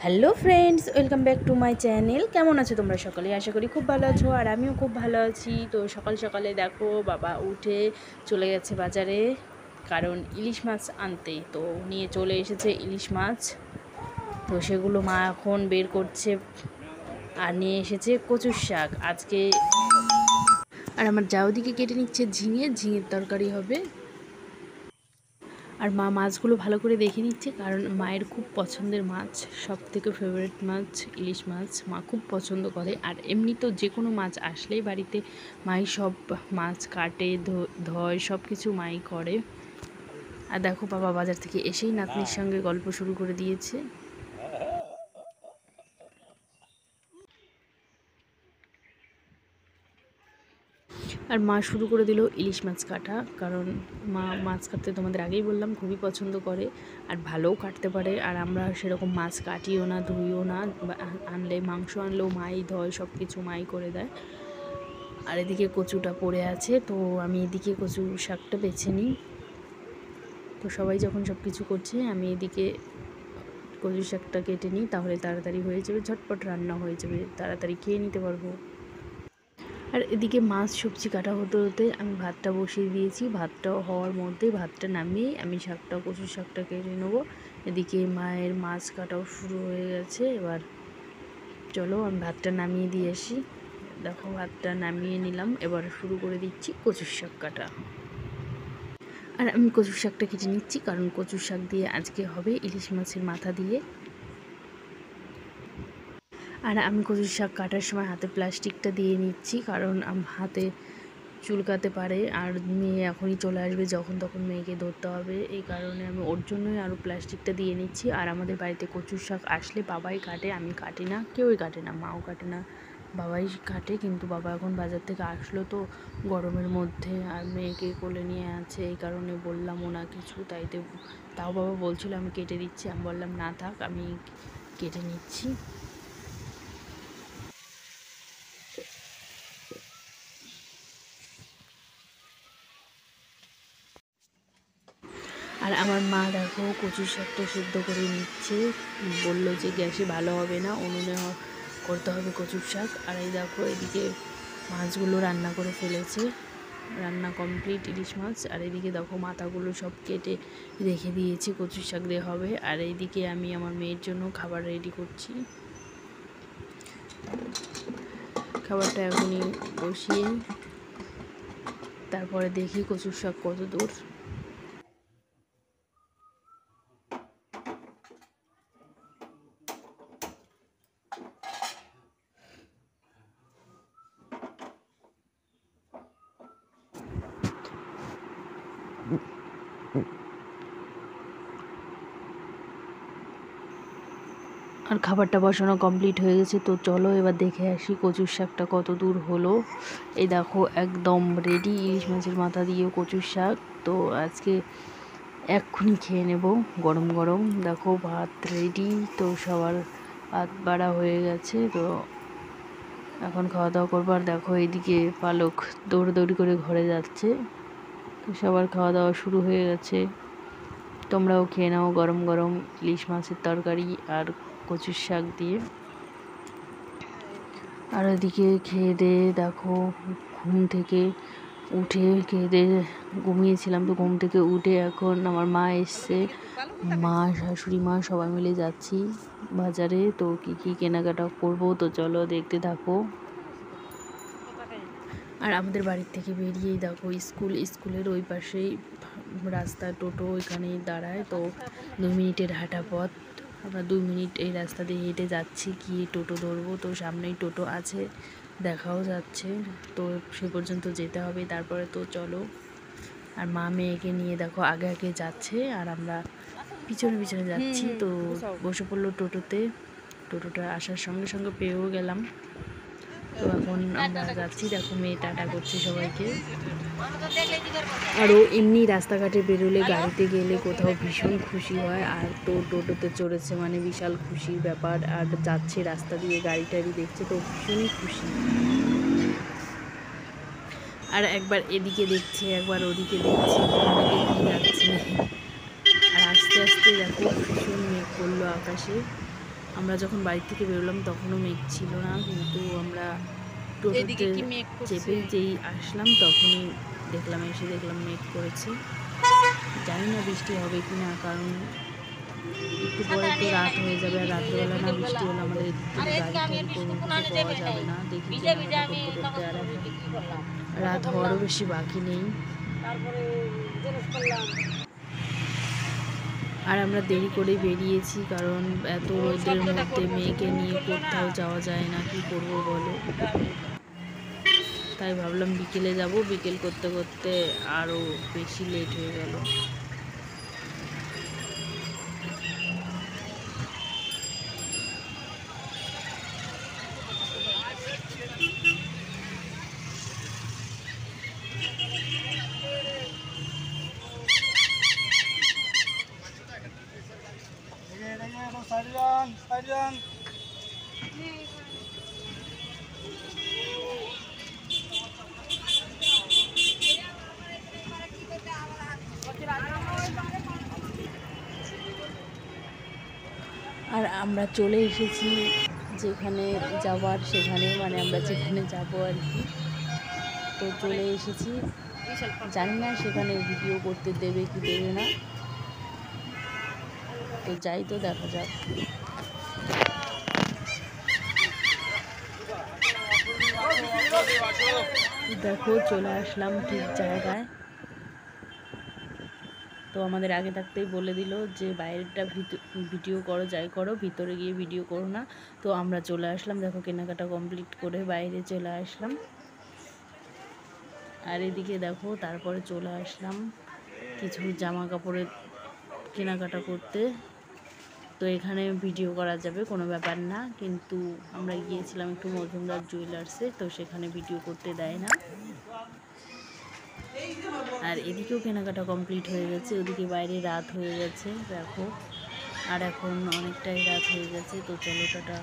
Hello friends, welcome back to my channel. কেমন আছো তোমরা সকলে? আশা করি খুব ভালো আছো, আর আমিও খুব ভালো আছি। তো সকাল সকালে দেখো বাবা উঠে চলে গেছে বাজারে, কারণ ইলিশ মাছ আনতে। তো নিয়ে চলে এসেছে ইলিশ মাছ, তো সেগুলো মা এখন বের করছে। আর নিয়ে এসেছে কচুর শাক আজকে। আর আমার যাওদিকে কেটে নিচ্ছে ঝিঙের তরকারি হবে। আর মা মাছগুলো ভালো করে দেখে নিচ্ছে, কারণ মায়ের খুব পছন্দের মাছ, সব থেকে ফেভারিট মাছ ইলিশ মাছ। মা খুব পছন্দ করে, আর এমনি তো যে কোনো মাছ আসলেই বাড়িতে মাই সব মাছ কাটে, ধয়, সব কিছু মাই করে। আর দেখো বাবা বাজার থেকে এসেই নাতনির সঙ্গে গল্প শুরু করে দিয়েছে। আর মা শুরু করে দিল ইলিশ মাছ কাটা, কারণ মা মাছ কাটতে তোমাদের আগেই বললাম খুবই পছন্দ করে, আর ভালোও কাটতে পারে। আর আমরা সেরকম মাছ কাটিও না, ধুইও না, আনলে মাংস আনলেও মাই ধয়, সব কিছু মাই করে দেয়। আর এদিকে কচুটা পড়ে আছে, তো আমি এদিকে কচু শাকটা বেছে নিই। তো সবাই যখন সব কিছু করছে, আমি এদিকে কচু শাকটা কেটে নিই, তাহলে তাড়াতাড়ি হয়ে যাবে, ঝটপট রান্না হয়ে যাবে, তাড়াতাড়ি খেয়ে নিতে পারবো। আর এদিকে মাছ সবজি কাটা হতে হতে আমি ভাতটা বসিয়ে দিয়েছি। ভাতটা হওয়ার মধ্যে ভাতটা নামিয়ে আমি কচুর শাকটা কেটে নেবো। এদিকে মায়ের মাছ কাটাও শুরু হয়ে গেছে। এবার চলো আমি ভাতটা নামিয়ে দিয়ে আসি। দেখো ভাতটা নামিয়ে নিলাম, এবার শুরু করে দিচ্ছি কচুর শাক কাটা। আর আমি কচুর শাকটা কেটে নিচ্ছি, কারণ কচুর শাক দিয়ে আজকে হবে ইলিশ মাছের মাথা দিয়ে। আর আমি কচুর শাক কাটার সময় হাতে প্লাস্টিকটা দিয়ে নিচ্ছি, কারণ হাতে চুলকাতে পারে, আর মেয়ে এখনই চলে আসবে, যখন তখন মেয়েকে ধরতে হবে, এই কারণে আমি ওর জন্যই আরও প্লাস্টিকটা দিয়ে নিচ্ছি। আর আমাদের বাড়িতে কচুর শাক আসলে বাবাই কাটে, আমি কাটি না, কেউই কাটে না, মাও কাটে না, বাবাই কাটে। কিন্তু বাবা এখন বাজার থেকে আসলো তো গরমের মধ্যে, আর মেয়েকে কোলে নিয়ে আছে, এই কারণে বললামও না কিছু। তাও বাবা বলছিল আমি কেটে দিচ্ছি, আমি বললাম না থাক, আমি কেটে নিচ্ছি। আর আমার মা দেখো কচুর শাকটা সিদ্ধ করে নিচ্ছে, বললো যে গ্যাসে ভালো হবে না, উনুনে করতে হবে কচুর শাক। আর এই দেখো এদিকে মাছগুলো রান্না করে ফেলেছে, রান্না কমপ্লিট ইলিশ মাছ। আর এদিকে দেখো মাথাগুলো সব কেটে রেখে দিয়েছি, কচুর শাক দিয়ে হবে। আর এইদিকে আমি আমার মেয়ের জন্য খাবার রেডি করছি। খাবারটা এখনই বসিয়ে তারপরে দেখি কচুর শাক কত দূর। আর খাবারটা বসানো কমপ্লিট হয়ে গেছে, তো চলো এবার দেখে আসি কচুর শাকটা কত দূর হলো। এই দেখো একদম রেডি ইলিশ মাছের মাথা দিয়ে কচুর শাক। তো আজকে এক্ষুনি খেয়ে নেব গরম গরম। দেখো ভাত রেডি, তো সবার ভাত বাড়া হয়ে গেছে, তো এখন খাওয়া দাওয়া করবো। আর দেখো এইদিকে পালক দৌড়ি করে ঘরে যাচ্ছে, তো সবার খাওয়া দাওয়া শুরু হয়ে গেছে। তোমরাও খেয়ে নাও গরম গরম ইলিশ মাছের তরকারি আর কচুর শাক দিয়ে। আর ওদিকে খেয়ে দিয়ে দেখো ঘুম থেকে উঠে ঘুমিয়েছিলাম, তো ঘুম থেকে উঠে এখন আমার মা এসছে, মা শাশুড়ি মা সবাই মিলে যাচ্ছি বাজারে। তো কী কেনাকাটা করবো, তো চলো দেখতে থাকো। আর আমাদের বাড়ির থেকে বেরিয়েই দেখো স্কুলের ওই পাশেই রাস্তা, টোটো ওইখানেই দাঁড়ায়, তো 2 মিনিটের হাঁটা পথ। আমরা 2 মিনিট এই রাস্তা দিয়ে হেঁটে যাচ্ছি, গিয়ে টোটো ধরবো, তো সামনেই টোটো আছে, দেখাও যাচ্ছে, তো সে পর্যন্ত যেতে হবে, তারপরে তো চলো। আর মা মেয়েকে নিয়ে দেখো আগে আগে যাচ্ছে, আর আমরা পিছনে যাচ্ছি। তো বসে পড়লো টোটোটা আসার সঙ্গে সঙ্গে পেয়েও গেলাম। তো এখন আমরা যাচ্ছি, দেখো মেয়ে টাটা করছে সবাইকে। আরও এমনি রাস্তাঘাটে বেরোলে, গাড়িতে গেলে কোথাও ভীষণ খুশি হয়, আর তো টোটোতে চড়েছে মানে বিশাল খুশির ব্যাপার। আর যাচ্ছে রাস্তা দিয়ে, গাড়ি টাড়ি দেখছে, তো ভীষণই খুশি। আর একবার এদিকে দেখছে, একবার ওদিকে দেখছে, কোনদিকে কী যাচ্ছে। আর আস্তে আস্তে দেখো ভীষণ মেঘ করলো আকাশে, আমরা যখন বাড়ি থেকে বেরোলাম তখনও মেঘ ছিল না, কিন্তু আমরা টোটোতে চেপে যেই আসলাম তখনই দেখলাম মেঘ করেছে। জানি না বৃষ্টি হবে কি না, কারণ একটু পরে তো রাত হয়ে যাবে, আর রাত্রেবেলা না বৃষ্টি হলে আমাদের গাড়ি টাড়ি কোনো কিছু পাওয়া যাবে না। দেখি কেনাকাটা করতে করতে আর এখন রাত হওয়ারও বেশি বাকি নেই। আর আমরা দেরি করে বেরিয়েছি, কারণ এত রোদের মধ্যে মেয়েকে নিয়ে কোথাও যাওয়া যায় না, কি করবো বলো। তাই ভাবলাম বিকেলে যাব, বিকেল করতে করতে আরও বেশি লেট হয়ে গেল। আর আমরা চলে এসেছি যেখানে যাওয়ার, সেখানে মানে আমরা যেখানে যাবো আর কি। তো চলে এসেছি, জানি না সেখানে ভিডিও করতে দেবে কি দেবে না, তো যাই, তো দেখা যাক। দেখো চলে আসলাম ঠিক জায়গায়। তো আমাদের আগে থাকতেই বলে দিল যে বাইরেটা ভিডিও করো, যাই করো, ভিতরে গিয়ে ভিডিও করো না। তো আমরা চলে আসলাম, দেখো কেনাকাটা কমপ্লিট করে বাইরে চলে আসলাম। আর এদিকে দেখো তারপরে চলে আসলাম কিছু জামা কাপড়ের কেনাকাটা করতে। তো এখানে ভিডিও করা যাবে, কোনো ব্যাপার না, কিন্তু আমরা গিয়েছিলাম একটু মজুমদার জুয়েলার্সে, তো সেখানে ভিডিও করতে দেয় না। আর এদিকেও কেনাকাটা কমপ্লিট হয়ে গেছে, ওদিকে বাইরে রাত হয়ে গেছে দেখো, আর এখন অনেকটাই রাত হয়ে গেছে। তো চলো টাটা।